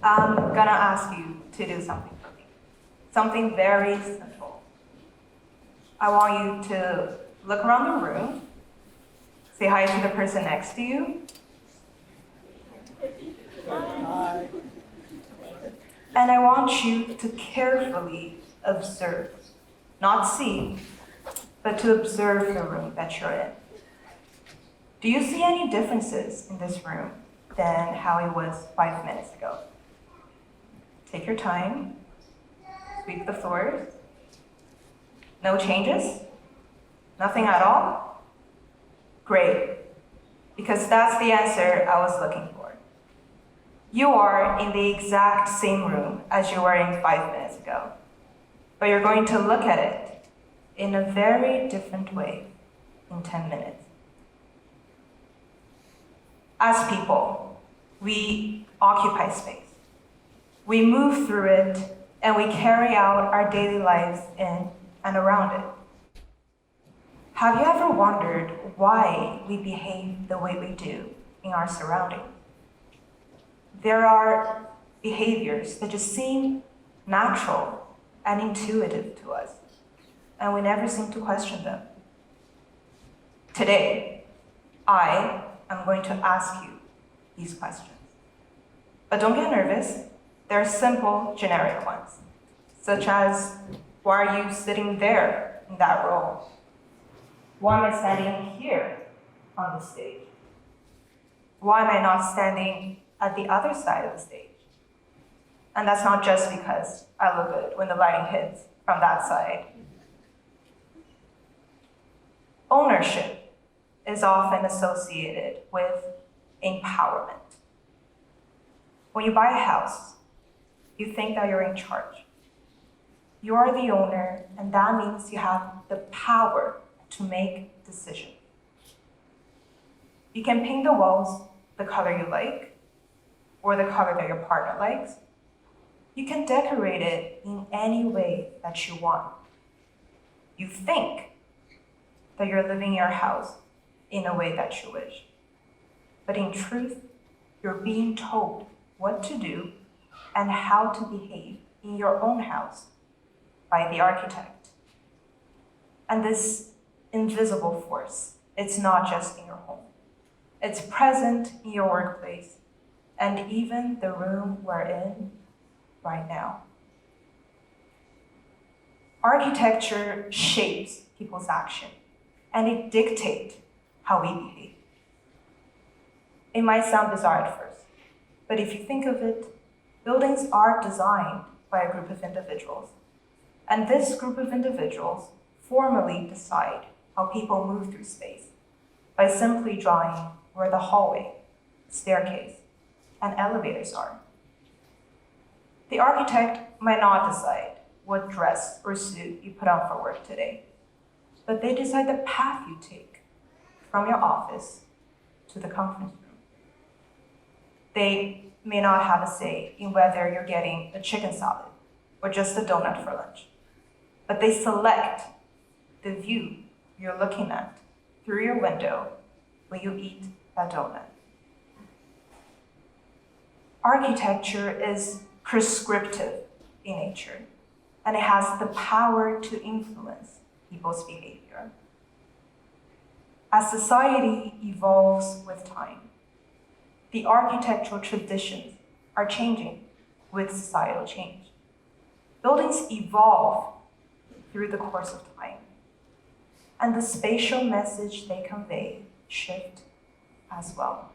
I'm gonna ask you to do something for me. Something very simple. I want you to look around the room, say hi to the person next to you. Hi. And I want you to carefully observe, not see, but to observe the room that you're in. Do you see any differences in this room than how it was 5 minutes ago? Take your time, sweep the floors. No changes? Nothing at all? Great, because that's the answer I was looking for. You are in the exact same room as you were in 5 minutes ago, but you're going to look at it in a very different way in 10 minutes. As people, we occupy space. We move through it and we carry out our daily lives in and around it. Have you ever wondered why we behave the way we do in our surroundings? There are behaviors that just seem natural and intuitive to us, and we never seem to question them. Today, I am going to ask you these questions. But don't get nervous. They're simple, generic ones, such as, why are you sitting there in that role? Why am I standing here on the stage? Why am I not standing at the other side of the stage? And that's not just because I look good when the lighting hits from that side. Ownership is often associated with empowerment. When you buy a house, you think that you're in charge. You are the owner, and that means you have the power to make decisions. You can paint the walls the color you like, or the color that your partner likes. You can decorate it in any way that you want. You think that you're living in your house in a way that you wish. But in truth, you're being told what to do and how to behave in your own house by the architect. And this invisible force, it's not just in your home. It's present in your workplace and even the room we're in right now. Architecture shapes people's action, and it dictates how we behave. It might sound bizarre at first, but if you think of it, buildings are designed by a group of individuals. And this group of individuals formally decide how people move through space by simply drawing where the hallway, staircase, and elevators are. The architect might not decide what dress or suit you put on for work today, but they decide the path you take from your office to the conference room. They may not have a say in whether you're getting a chicken salad or just a donut for lunch, but they select the view you're looking at through your window when you eat that donut. Architecture is prescriptive in nature, and it has the power to influence people's behavior. As society evolves with time, the architectural traditions are changing with societal change. Buildings evolve through the course of time, and the spatial message they convey shift as well.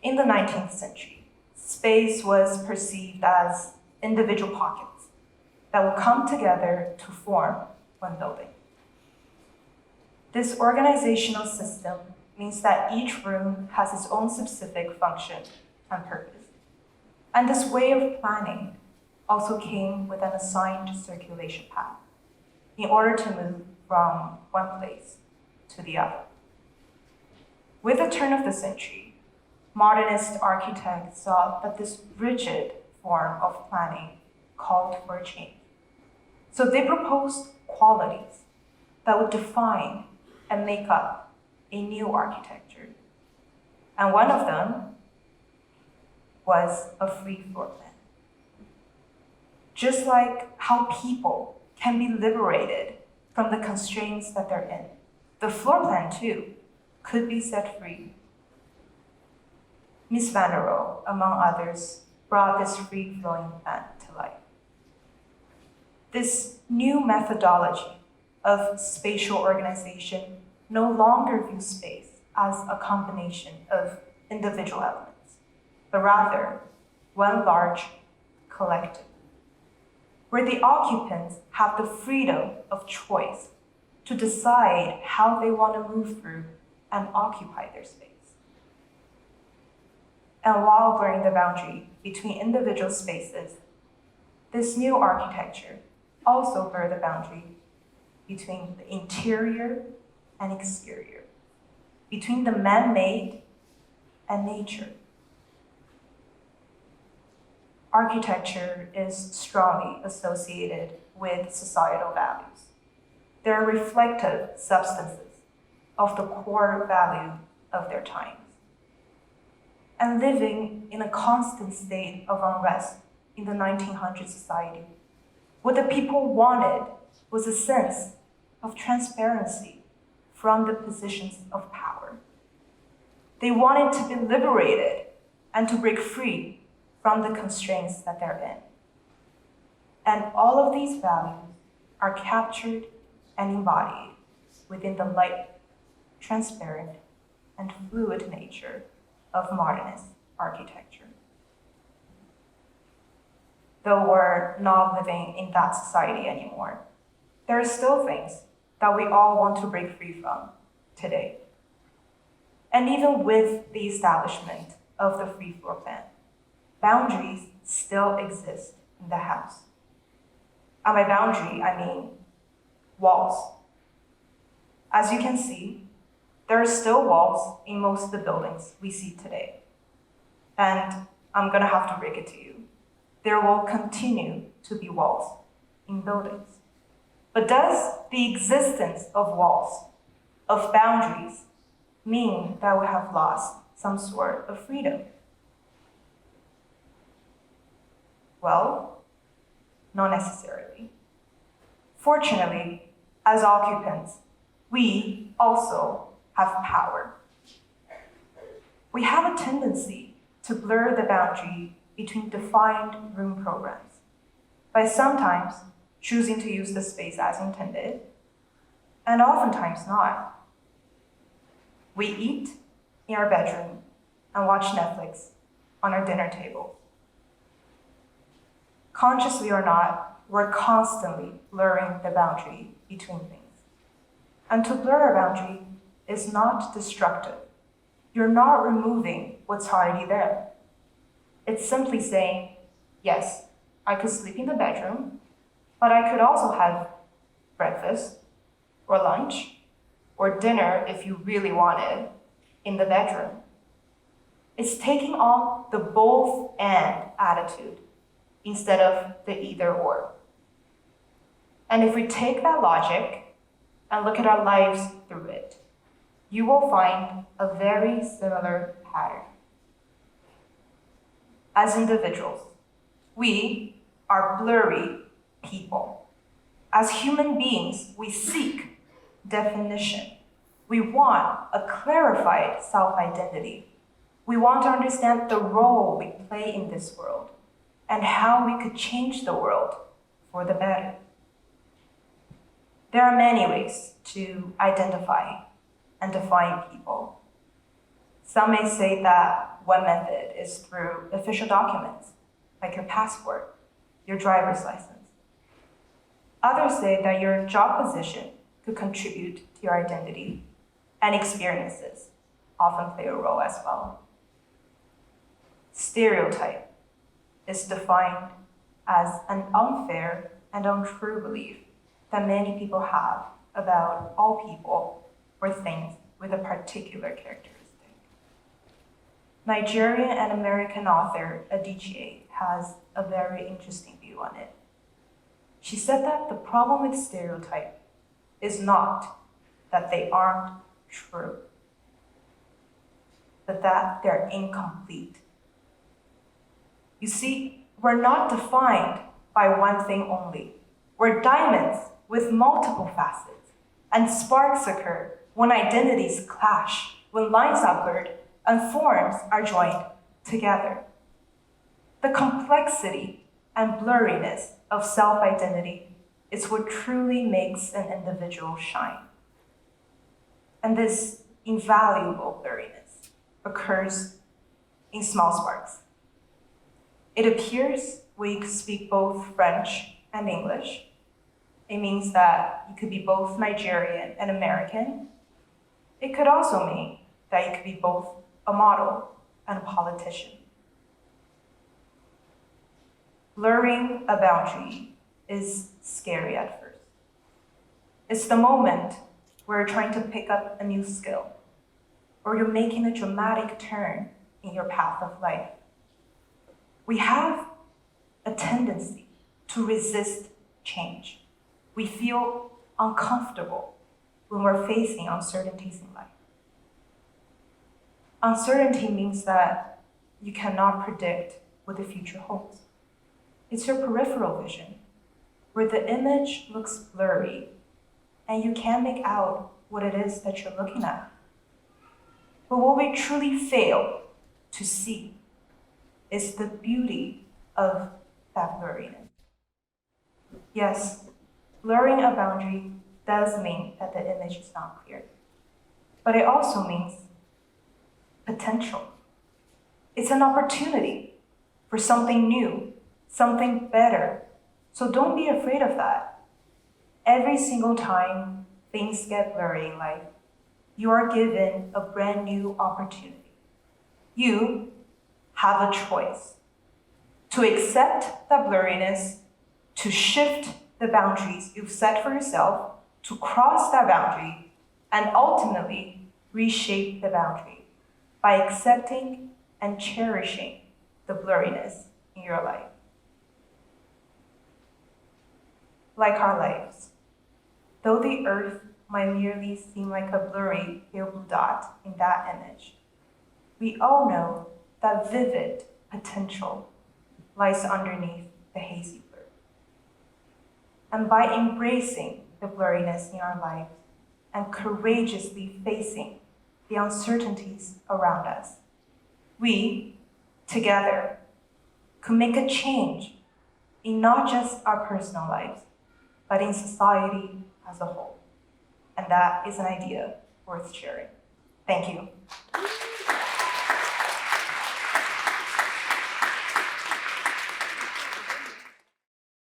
In the 19th century, space was perceived as individual pockets that would come together to form one building. This organizational system means that each room has its own specific function and purpose. And this way of planning also came with an assigned circulation path in order to move from one place to the other. With the turn of the century, modernist architects saw that this rigid form of planning called for a change. So they proposed qualities that would define and make up a new architecture. And one of them was a free floor plan. Just like how people can be liberated from the constraints that they're in, the floor plan too could be set free. Ms. Van der Rohe, among others, brought this free-flowing plan to life. This new methodology of spatial organization no longer views space as a combination of individual elements, but rather one large collective, where the occupants have the freedom of choice to decide how they want to move through and occupy their space. And while blurring the boundary between individual spaces, this new architecture also blurs the boundary between the interior and exterior, between the man-made and nature. Architecture is strongly associated with societal values. They're reflective substances of the core value of their times. And living in a constant state of unrest in the 1900 society, what the people wanted was a sense of transparency from the positions of power. They wanted to be liberated and to break free from the constraints that they're in. And all of these values are captured and embodied within the light, transparent, and fluid nature of modernist architecture. Though we're not living in that society anymore, there are still things that we all want to break free from today. And even with the establishment of the free floor plan, boundaries still exist in the house. And by boundary, I mean walls. As you can see, there are still walls in most of the buildings we see today. And I'm gonna have to break it to you. There will continue to be walls in buildings. But does the existence of walls, of boundaries, mean that we have lost some sort of freedom? Well, not necessarily. Fortunately, as occupants, we also have power. We have a tendency to blur the boundary between defined room programs by sometimes choosing to use the space as intended, and oftentimes not. We eat in our bedroom and watch Netflix on our dinner table. Consciously or not, we're constantly blurring the boundary between things. And to blur a boundary is not destructive. You're not removing what's already there. It's simply saying, yes, I could sleep in the bedroom, but I could also have breakfast or lunch or dinner if you really wanted in the bedroom. It's taking on the both and attitude instead of the either or. And if we take that logic and look at our lives through it, you will find a very similar pattern. As individuals, we are blurry people. As human beings, we seek definition. We want a clarified self-identity. We want to understand the role we play in this world and how we could change the world for the better. There are many ways to identify and define people. Some may say that one method is through official documents, like your passport, your driver's license. Others say that your job position could contribute to your identity, and experiences often play a role as well. Stereotype is defined as an unfair and untrue belief that many people have about all people or things with a particular characteristic. Nigerian and American author Adichie has a very interesting view on it. She said that the problem with stereotype is not that they aren't true, but that they're incomplete. You see, we're not defined by one thing only. We're diamonds with multiple facets, and sparks occur when identities clash, when lines are blurred, and forms are joined together. The complexity and blurriness of self-identity is what truly makes an individual shine. And this invaluable blurriness occurs in small sparks. It appears when you speak both French and English. It means that you could be both Nigerian and American. It could also mean that you could be both a model and a politician. Blurring a boundary is scary at first. It's the moment where you're trying to pick up a new skill, or you're making a dramatic turn in your path of life. We have a tendency to resist change. We feel uncomfortable when we're facing uncertainties in life. Uncertainty means that you cannot predict what the future holds. It's your peripheral vision, where the image looks blurry and you can't make out what it is that you're looking at. But what we truly fail to see is the beauty of that blurriness. Yes, blurring a boundary does mean that the image is not clear, but it also means potential. It's an opportunity for something new, something better. So don't be afraid of that. Every single time things get blurry in life, you are given a brand new opportunity. You have a choice to accept that blurriness, to shift the boundaries you've set for yourself, to cross that boundary, and ultimately reshape the boundary by accepting and cherishing the blurriness in your life. Like our lives, though the earth might merely seem like a blurry pale blue dot in that image, we all know that vivid potential lies underneath the hazy blur. And by embracing the blurriness in our lives and courageously facing the uncertainties around us, we, together, could make a change in not just our personal lives, but in society as a whole. And that is an idea worth sharing. Thank you.